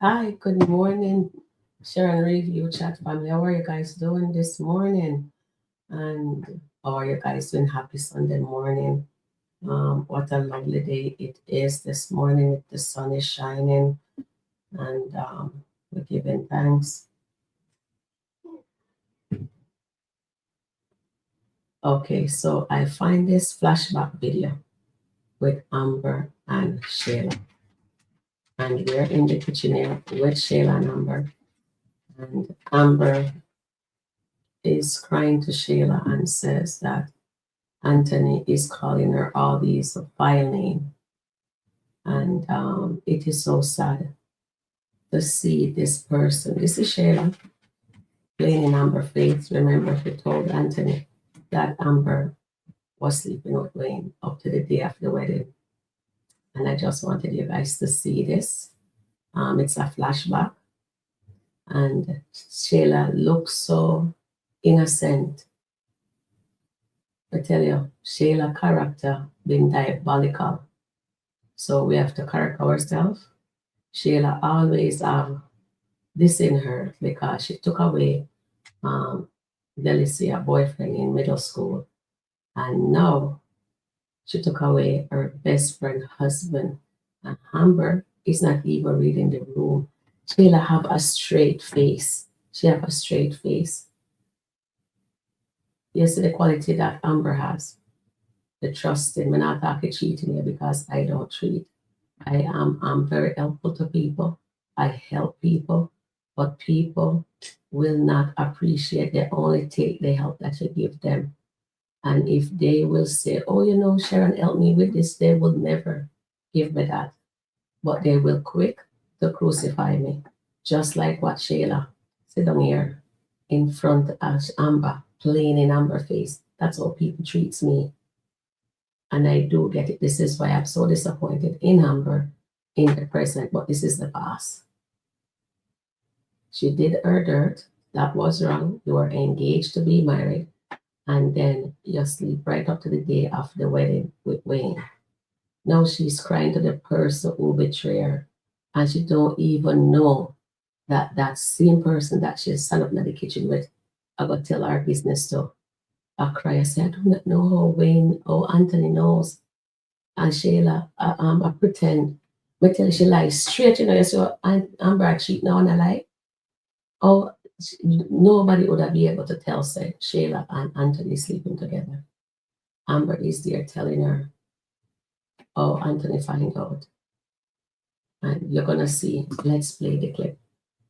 Hi, good morning, Sharon Review Chat family. How are you guys doing this morning? And how are you guys doing? Happy Sunday morning. What a lovely day it is this morning. The sun is shining and we're giving thanks. Okay, so I find this flashback video with Amber and Shayla. And we're in the kitchen here with Shayla and Amber. And Amber is crying to Shayla and says that Anthony is calling her all these vile names. And it is so sad to see this person. This is Shayla playing in Amber face. Remember, she told Anthony that Amber was sleeping with Wayne up to the day of the wedding. And I just wanted you guys to see this. It's a flashback. And Shayla looks so innocent. I tell you, Shayla character been diabolical. So we have to correct ourselves. Shayla always have this in her because she took away um, Delicia boyfriend in middle school, and now she took away her best friend husband. And Amber is not even reading the room. Shayla have a straight face. She have a straight face. You see the quality that Amber has. The trusting. I'm not talking cheating here because I don't cheat. I'm very helpful to people. I help people, but people will not appreciate. They only take the help that you give them. And if they will say, "Oh, Sharon, help me with this," they will never give me that. But they will quick to crucify me, just like what Shayla sit down here in front of Amber, playing in Amber face. That's how people treats me. And I do get it. This is why I'm so disappointed in Amber in the present, but this is the past. She did her dirt. That was wrong. You were engaged to be married, and then you sleep right up to the day of the wedding with Wayne. Now she's crying to the person who betrayed her, and she don't even know that that same person that she stand up in the kitchen with, I got tell her business to. I cry. I say, I do not know how Wayne, how Anthony knows. And Shayla, I pretend. But tell she lies straight, you so Amber cheat now and I lie. Oh, nobody would have been able to tell, say, Shayla and Anthony sleeping together. Amber is there telling her, oh, Anthony find out. And you're going to see, let's play the clip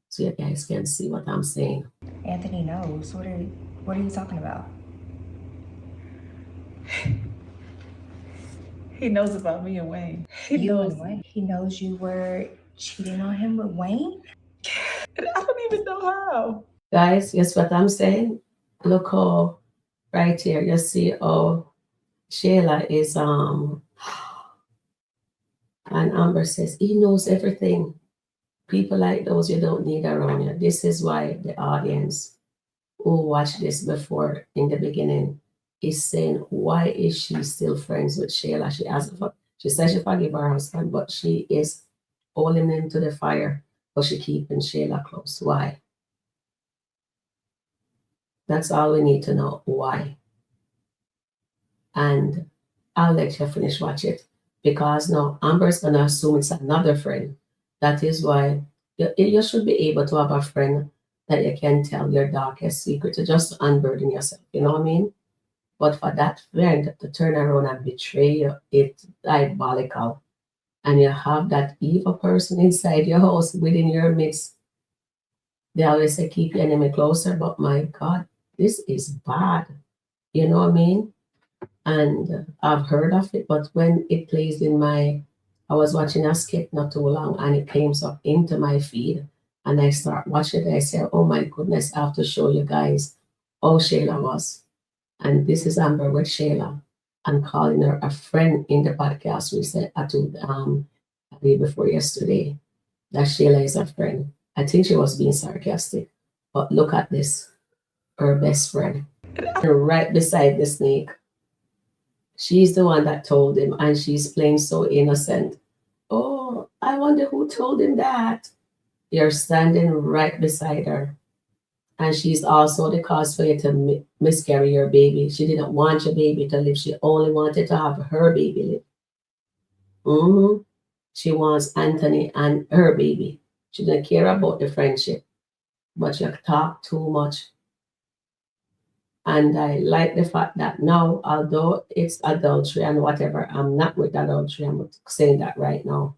so you guys can see what I'm saying. Anthony knows. What are you talking about? He knows about me and Wayne. He You knows. and Wayne. He knows you were cheating on him with Wayne? And I don't even know how. Guys, guess what I'm saying? Look how right here you see how Shayla is and Amber says he knows everything. People like those you don't need around you. This is why the audience who watched this before in the beginning is saying, why is she still friends with Shayla? She says she forgive her husband, but she is holding him to the fire, but she keeping Shayla close. Why? That's all we need to know. Why? And I'll let you finish watch it because now Amber's gonna assume it's another friend. That is why you should be able to have a friend that you can tell your darkest secret to just unburden yourself. You know what I mean? But for that friend to turn around and betray you, it's diabolical. And you have that evil person inside your house within your midst. They always say keep your enemy closer, but my God, this is bad. You know what I mean? And I've heard of it, but when it plays in I was watching a skit not too long, and it came up into my feed, and I start watching it. I say, "Oh my goodness, I have to show you guys how Shayla was." And this is Amber with Shayla, and calling her a friend in the podcast we said a day before yesterday that Shayla is a friend. I think she was being sarcastic, but look at this, her best friend, right beside the snake. She's the one that told him, and she's playing so innocent. Oh, I wonder who told him that. You're standing right beside her. And she's also the cause for you to miscarry your baby. She didn't want your baby to live. She only wanted to have her baby live. She wants Anthony and her baby. She didn't care about the friendship. But you talk too much. And I like the fact that now, although it's adultery and whatever, I'm not with adultery. I'm saying that right now.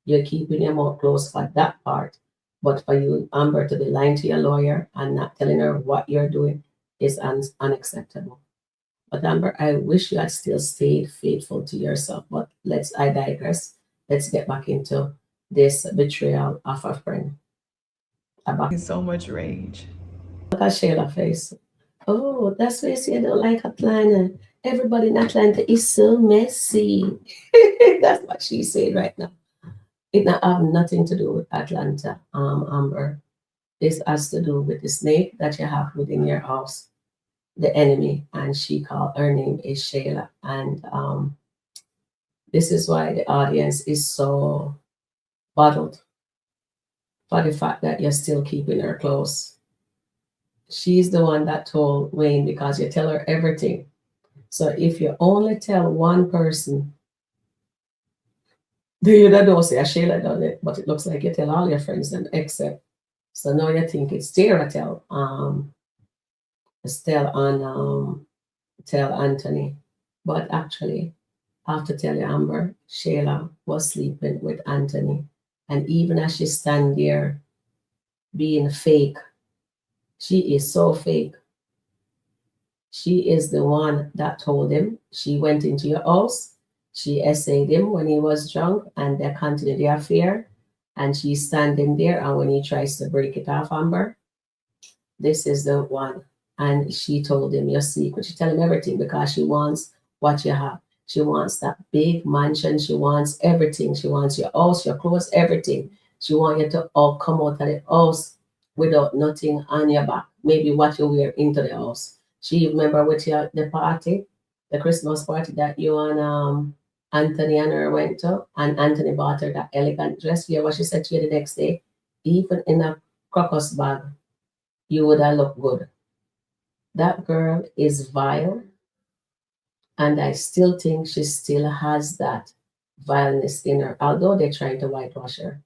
You're keeping your mouth closed for that part. But for you, Amber, to be lying to your lawyer and not telling her what you're doing is unacceptable. But Amber, I wish you had still stayed faithful to yourself. But I digress. Let's get back into this betrayal of a friend. In so much rage. Look at Shayla's face. Oh, that's why you say I don't like Atlanta. Everybody in Atlanta is so messy. That's what she said right now. It not have nothing to do with Atlanta, Amber. This has to do with the snake that you have within your house, the enemy, and her name is Shayla. And this is why the audience is so bothered for the fact that you're still keeping her close. She's the one that told Wayne because you tell her everything. So if you only tell one person, you don't say Shayla done it, but it looks like you tell all your friends and except. So now you think it's Tara tell tell Anthony. But actually, I have to tell you, Amber, Shayla was sleeping with Anthony. And even as she stand there being fake, she is so fake. She is the one that told him. She went into your house. She essayed him when he was drunk and they continued the affair. And she's standing there. And when he tries to break it off, Amber, this is the one. And she told him your secret. She tell him everything because she wants what you have. She wants that big mansion. She wants everything. She wants your house, your clothes, everything. She wants you to all come out of the house without nothing on your back. Maybe what you wear into the house. She remember with the party, the Christmas party that you and Anthony and her went to, and Anthony bought her that elegant dress. You hear what she said to you the next day? Even in a crocus bag, you would have looked good. That girl is vile, and I still think she still has that vileness in her, although they're trying to whitewash her.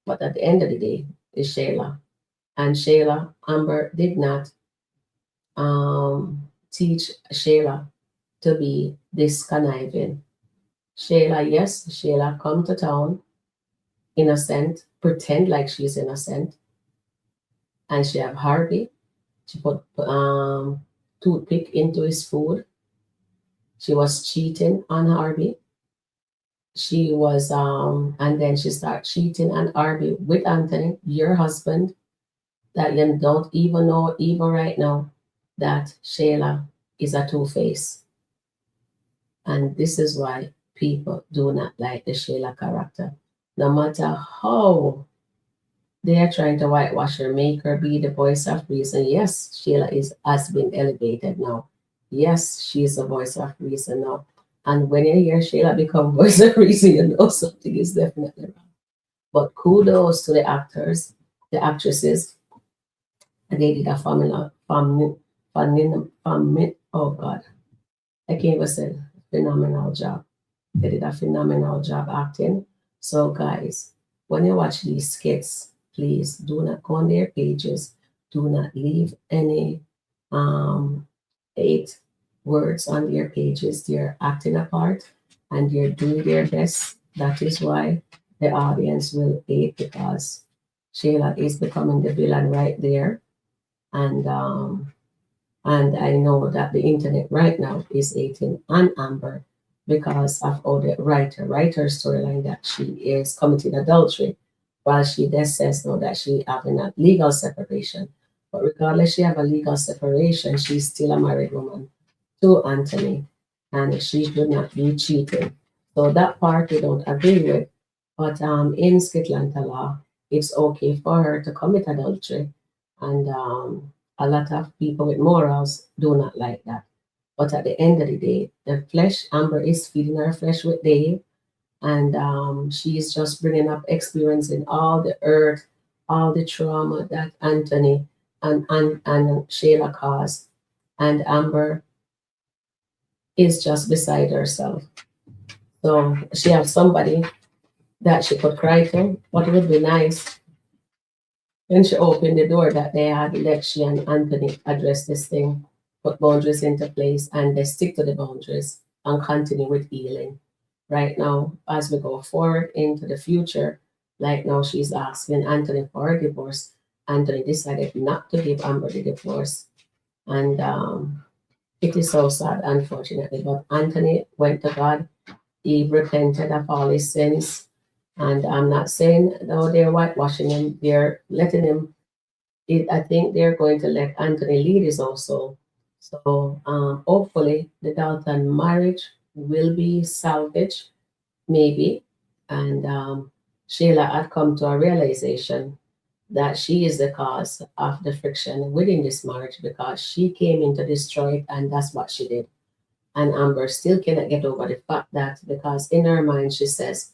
But at the end of the day, it's Shayla. And Shayla, Amber did not teach Shayla to be this conniving. Shayla, yes, Shayla come to town innocent, pretend like she's innocent, and she have Harvey. She put toothpick into his food. She was cheating on Harvey. She was and then she started cheating on Harvey with Anthony, your husband, that you don't even know even right now that Shayla is a two-face. And this is why people do not like the Shayla character. No matter how they are trying to whitewash her, make her be the voice of reason. Yes, Shayla has been elevated now. Yes, she is the voice of reason now. And when you hear Shayla become voice of reason, you know something is definitely wrong. But kudos to the actors, the actresses. They did a oh God, I can't even say phenomenal job. They did a phenomenal job acting. So guys, when you watch these skits, please do not go on their pages. Do not leave any 8 words on their pages. They're acting a part and they're doing their best. That is why the audience will hate because Shayla is becoming the villain right there. And I know that the internet right now is hating on Amber because of all the writer storyline that she is committing adultery, while she just says now that she having a legal separation. But regardless, she have a legal separation, she's still a married woman to Anthony, and she should not be cheating. So that part we don't agree with. But in SkitLanta law, it's okay for her to commit adultery, and a lot of people with morals do not like that. But at the end of the day, the flesh, Amber is feeding her flesh with Dave, and she is just bringing up experiencing all the hurt, all the trauma that Anthony and Shayla caused, and Amber is just beside herself. So she has somebody that she could cry to, but it would be nice when she opened the door that they had let she and Anthony address this thing, put boundaries into place, and they stick to the boundaries and continue with healing. Right now, as we go forward into the future, like now she's asking Anthony for a divorce. Anthony decided not to give Amber the divorce. And it is so sad, unfortunately. But Anthony went to God. He repented of all his sins. And I'm not saying, no, they're whitewashing him. They're letting him, I think they're going to let Anthony lead his own soul. So hopefully the Dalton marriage will be salvaged, maybe. And Shayla had come to a realization that she is the cause of the friction within this marriage because she came in to destroy it, and that's what she did. And Amber still cannot get over the fact that, because in her mind she says,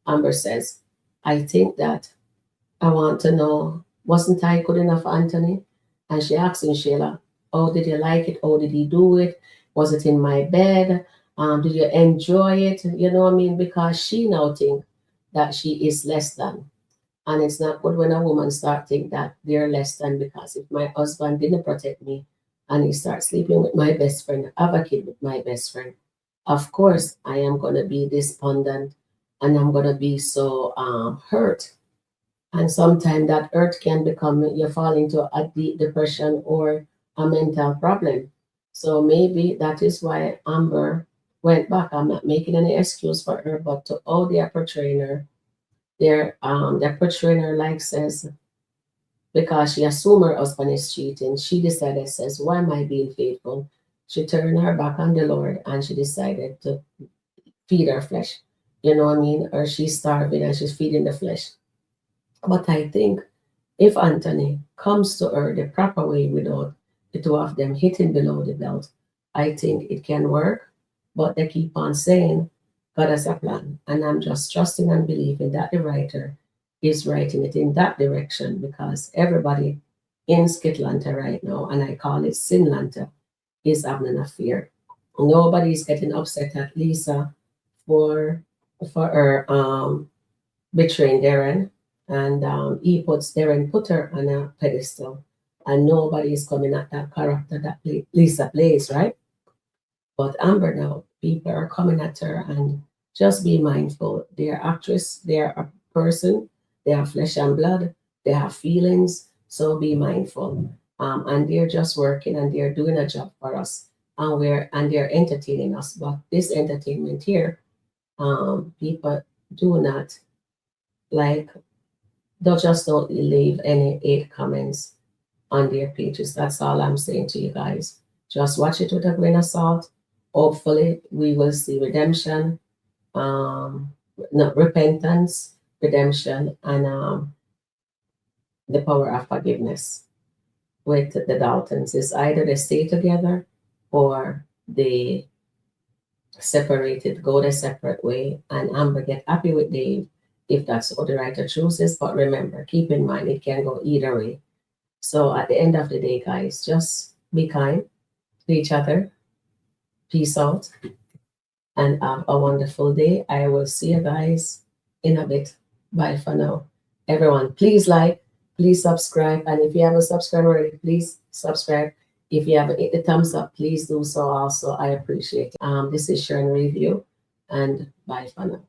Amber says, I think that I want to know, wasn't I good enough for Anthony? And she asks him, Shayla, oh, did you like it? Oh, did he do it? Was it in my bed? Did you enjoy it? You know what I mean? Because she now thinks that she is less than. And it's not good when a woman start think that they're less than, because if my husband didn't protect me and he starts sleeping with my best friend, have a kid with my best friend, of course I am going to be despondent and I'm going to be so hurt. And sometimes that hurt can become, you fall into a deep depression or a mental problem. So maybe that is why Amber went back. I'm not making any excuse for her, but to all they are portraying her, they're portraying her like says, because she assumed her husband is cheating, she decided, says, why am I being faithful? She turned her back on the Lord and she decided to feed her flesh. You know what I mean? Or she's starving and she's feeding the flesh. But I think if Anthony comes to her the proper way without the two of them hitting below the belt, I think it can work. But they keep on saying God has a plan. And I'm just trusting and believing that the writer is writing it in that direction, because everybody in SkitLanta right now, and I call it SinLanta, is having an affair. Nobody's getting upset at Lisa for her betraying Darren. And he put her on a pedestal, and nobody is coming at that character that Lisa plays, right? But Amber now, people are coming at her, and just be mindful. They're actress, they're a person, they have flesh and blood, they have feelings, so be mindful. And they're just working and they're doing a job for us, and they're entertaining us. But this entertainment here, people do not like. Don't leave any hate comments on their pages. That's all I'm saying to you guys. Just watch it with a grain of salt. Hopefully, we will see redemption, repentance, redemption, and the power of forgiveness with the Daltons. It's either they stay together or they separated, go their separate way, and Amber get happy with Dave if that's what the writer chooses. But remember, keep in mind, it can go either way. So at the end of the day, guys, just be kind to each other. Peace out and have a wonderful day. I will see you guys in a bit. Bye for now. Everyone, please like, please subscribe. And if you haven't subscribed already, please subscribe. If you haven't hit the thumbs up, please do so also. I appreciate it. This is Sharon Review, and bye for now.